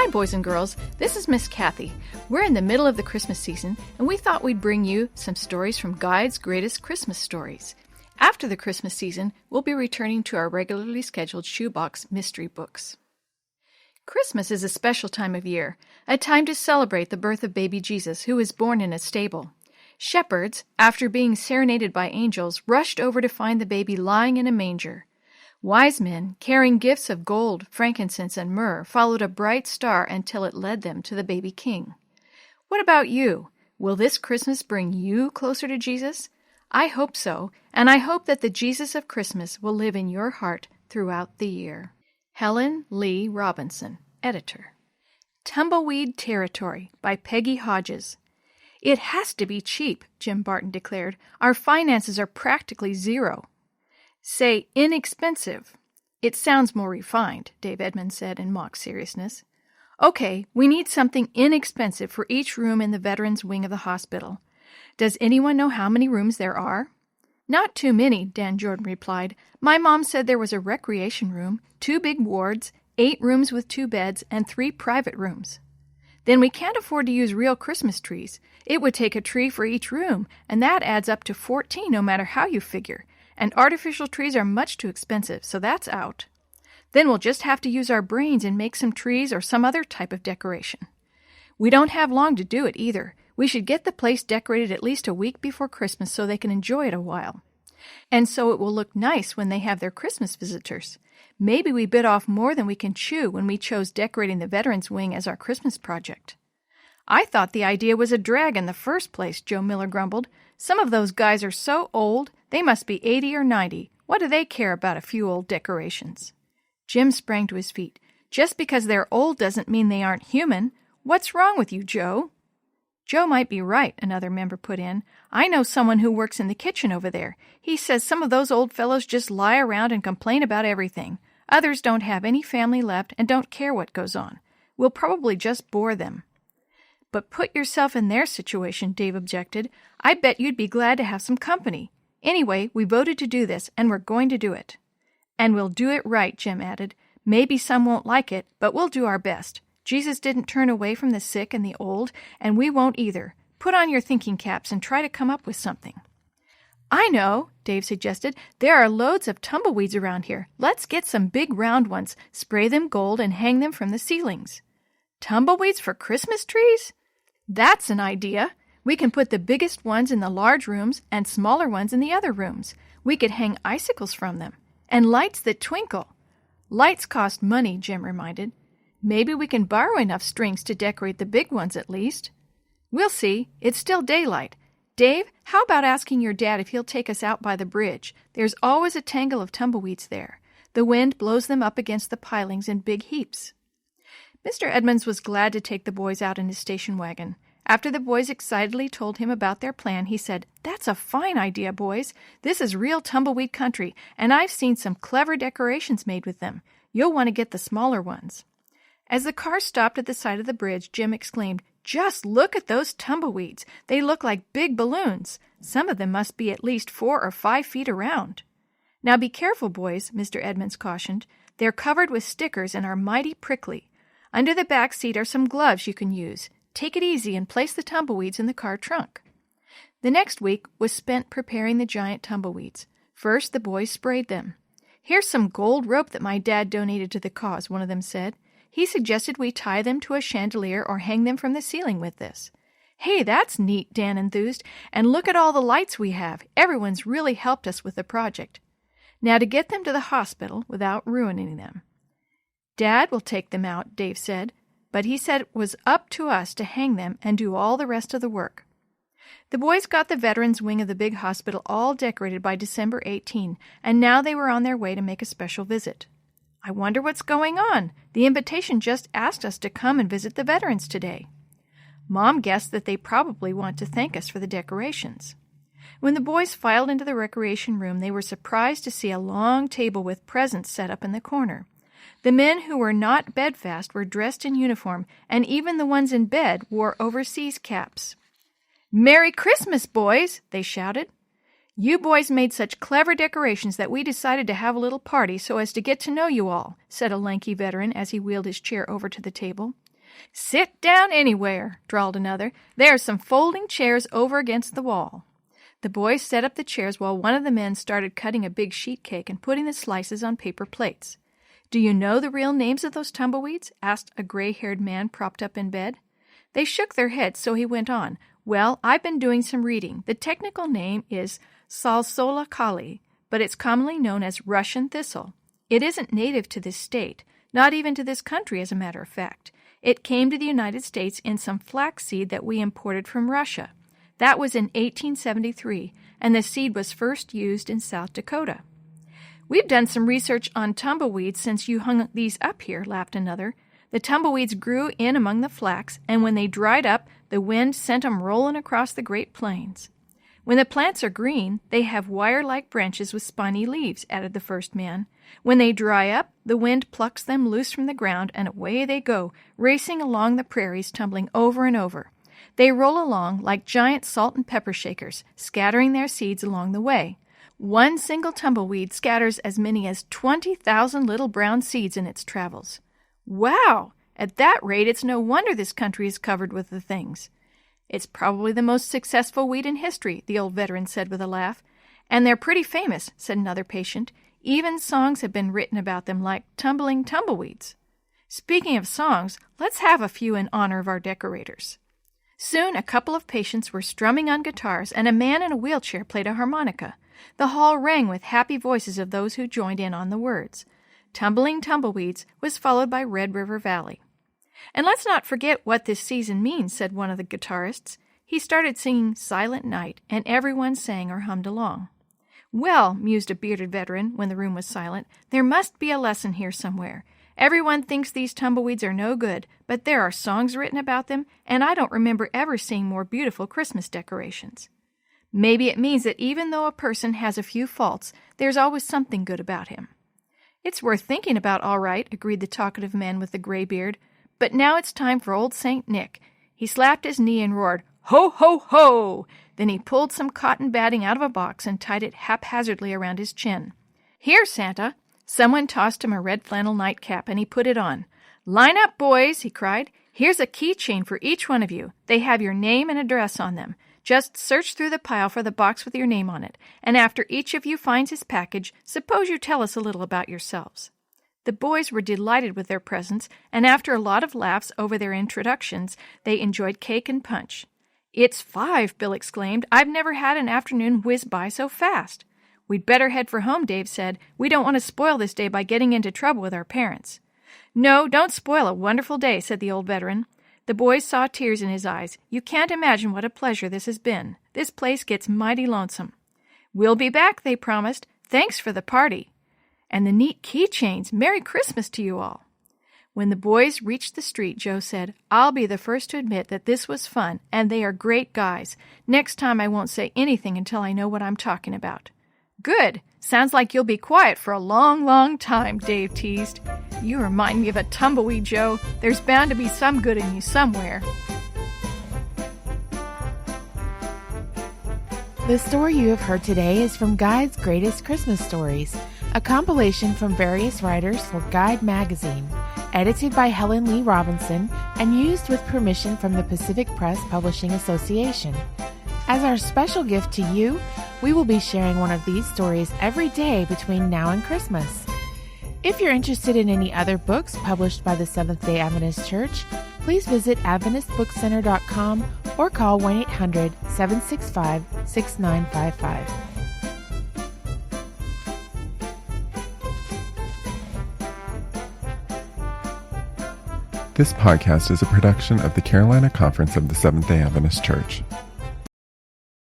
Hi, boys and girls. This is Miss Kathy. We're in the middle of the Christmas season, and we thought we'd bring you some stories from Guide's Greatest Christmas Stories. After the Christmas season, we'll be returning to our regularly scheduled shoebox mystery books. Christmas is a special time of year, a time to celebrate the birth of baby Jesus, who was born in a stable. Shepherds, after being serenaded by angels, rushed over to find the baby lying in a manger. Wise men, carrying gifts of gold, frankincense, and myrrh, followed a bright star until it led them to the baby king. What about you? Will this Christmas bring you closer to Jesus? I hope so, and I hope that the Jesus of Christmas will live in your heart throughout the year. Helen Lee Robinson, Editor. Tumbleweed Territory by Peggy Hodges. It has to be cheap, Jim Barton declared. Our finances are practically zero. Say inexpensive. It sounds more refined, Dave Edmonds said in mock seriousness. Okay, we need something inexpensive for each room in the veterans' wing of the hospital. Does anyone know how many rooms there are? Not too many, Dan Jordan replied. My mom said there was a recreation room, 2 big wards, 8 rooms with 2 beds, and 3 private rooms. Then we can't afford to use real Christmas trees. It would take a tree for each room, and that adds up to 14 no matter how you figure. And artificial trees are much too expensive, so that's out. Then we'll just have to use our brains and make some trees or some other type of decoration. We don't have long to do it either. We should get the place decorated at least a week before Christmas so they can enjoy it a while. And so it will look nice when they have their Christmas visitors. Maybe we bit off more than we can chew when we chose decorating the Veterans Wing as our Christmas project. I thought the idea was a drag in the first place, Joe Miller grumbled. Some of those guys are so old, they must be 80 or 90. What do they care about a few old decorations? Jim sprang to his feet. Just because they're old doesn't mean they aren't human. What's wrong with you, Joe? Joe might be right, another member put in. I know someone who works in the kitchen over there. He says some of those old fellows just lie around and complain about everything. Others don't have any family left and don't care what goes on. We'll probably just bore them. But put yourself in their situation, Dave objected. I bet you'd be glad to have some company. Anyway, we voted to do this, and we're going to do it. And we'll do it right, Jim added. Maybe some won't like it, but we'll do our best. Jesus didn't turn away from the sick and the old, and we won't either. Put on your thinking caps and try to come up with something. I know, Dave suggested. There are loads of tumbleweeds around here. Let's get some big round ones, spray them gold, and hang them from the ceilings. Tumbleweeds for Christmas trees? That's an idea. We can put the biggest ones in the large rooms and smaller ones in the other rooms. We could hang icicles from them. And lights that twinkle. Lights cost money, Jim reminded. Maybe we can borrow enough strings to decorate the big ones at least. We'll see. It's still daylight. Dave, how about asking your dad if he'll take us out by the bridge? There's always a tangle of tumbleweeds there. The wind blows them up against the pilings in big heaps. Mr. Edmonds was glad to take the boys out in his station wagon. After the boys excitedly told him about their plan, he said, That's a fine idea, boys. This is real tumbleweed country, and I've seen some clever decorations made with them. You'll want to get the smaller ones. As the car stopped at the side of the bridge, Jim exclaimed, Just look at those tumbleweeds. They look like big balloons. Some of them must be at least 4 or 5 feet around. Now be careful, boys, Mr. Edmonds cautioned. They're covered with stickers and are mighty prickly. Under the back seat are some gloves you can use. Take it easy and place the tumbleweeds in the car trunk. The next week was spent preparing the giant tumbleweeds. First, the boys sprayed them. Here's some gold rope that my dad donated to the cause, one of them said. He suggested we tie them to a chandelier or hang them from the ceiling with this. Hey, that's neat, Dan enthused. And look at all the lights we have. Everyone's really helped us with the project. Now to get them to the hospital without ruining them. Dad will take them out, Dave said, but he said it was up to us to hang them and do all the rest of the work. The boys got the veterans' wing of the big hospital all decorated by December 18, and now they were on their way to make a special visit. I wonder what's going on. The invitation just asked us to come and visit the veterans today. Mom guessed that they probably want to thank us for the decorations. When the boys filed into the recreation room, they were surprised to see a long table with presents set up in the corner. The men who were not bedfast were dressed in uniform, and even the ones in bed wore overseas caps. "Merry Christmas, boys!" they shouted. "You boys made such clever decorations that we decided to have a little party so as to get to know you all," said a lanky veteran as he wheeled his chair over to the table. "Sit down anywhere," drawled another. "There are some folding chairs over against the wall." The boys set up the chairs while one of the men started cutting a big sheet cake and putting the slices on paper plates. "Do you know the real names of those tumbleweeds?" asked a gray-haired man propped up in bed. They shook their heads, so he went on. "Well, I've been doing some reading. The technical name is Salsola kali, but it's commonly known as Russian thistle. It isn't native to this state, not even to this country, as a matter of fact. It came to the United States in some flaxseed that we imported from Russia. That was in 1873, and the seed was first used in South Dakota." "We've done some research on tumbleweeds since you hung these up here," laughed another. "The tumbleweeds grew in among the flax, and when they dried up, the wind sent 'em rolling across the Great Plains." "When the plants are green, they have wire-like branches with spiny leaves," added the first man. "When they dry up, the wind plucks them loose from the ground, and away they go, racing along the prairies, tumbling over and over. They roll along like giant salt and pepper shakers, scattering their seeds along the way. One single tumbleweed scatters as many as 20,000 little brown seeds in its travels." "Wow! At that rate, it's no wonder this country is covered with the things." "It's probably the most successful weed in history," the old veteran said with a laugh. "And they're pretty famous," said another patient. "Even songs have been written about them, like Tumbling Tumbleweeds." "Speaking of songs, let's have a few in honor of our decorators." Soon a couple of patients were strumming on guitars, and a man in a wheelchair played a harmonica. The hall rang with happy voices of those who joined in on the words. Tumbling Tumbleweeds was followed by Red River Valley. "And let's not forget what this season means," said one of the guitarists. He started singing Silent Night, and everyone sang or hummed along. "Well," mused a bearded veteran when the room was silent, "there must be a lesson here somewhere. Everyone thinks these tumbleweeds are no good, but there are songs written about them, and I don't remember ever seeing more beautiful Christmas decorations." "Maybe it means that even though a person has a few faults, there's always something good about him." "It's worth thinking about, all right," agreed the talkative man with the gray beard. "But now it's time for old St. Nick." He slapped his knee and roared, "Ho, ho, ho!" Then he pulled some cotton batting out of a box and tied it haphazardly around his chin. "Here, Santa." Someone tossed him a red flannel nightcap, and he put it on. "Line up, boys," he cried. "Here's a keychain for each one of you. They have your name and address on them. Just search through the pile for the box with your name on it, and after each of you finds his package, suppose you tell us a little about yourselves." The boys were delighted with their presents, and after a lot of laughs over their introductions, they enjoyed cake and punch. "It's 5, Bill exclaimed. "I've never had an afternoon whiz by so fast." "We'd better head for home," Dave said. "We don't want to spoil this day by getting into trouble with our parents." "No, don't spoil a wonderful day," said the old veteran. The boys saw tears in his eyes. "You can't imagine what a pleasure this has been. This place gets mighty lonesome." "We'll be back," they promised. "Thanks for the party." "And the neat keychains. Merry Christmas to you all." When the boys reached the street, Joe said, "I'll be the first to admit that this was fun, and they are great guys. Next time I won't say anything until I know what I'm talking about." "Good. Sounds like you'll be quiet for a long, long time," Dave teased. "You remind me of a tumbleweed, Joe. There's bound to be some good in you somewhere." The story you have heard today is from Guide's Greatest Christmas Stories, a compilation from various writers for Guide magazine, edited by Helen Lee Robinson and used with permission from the Pacific Press Publishing Association. As our special gift to you, we will be sharing one of these stories every day between now and Christmas. If you're interested in any other books published by the Seventh-day Adventist Church, please visit AdventistBookCenter.com or call 1-800-765-6955. This podcast is a production of the Carolina Conference of the Seventh-day Adventist Church.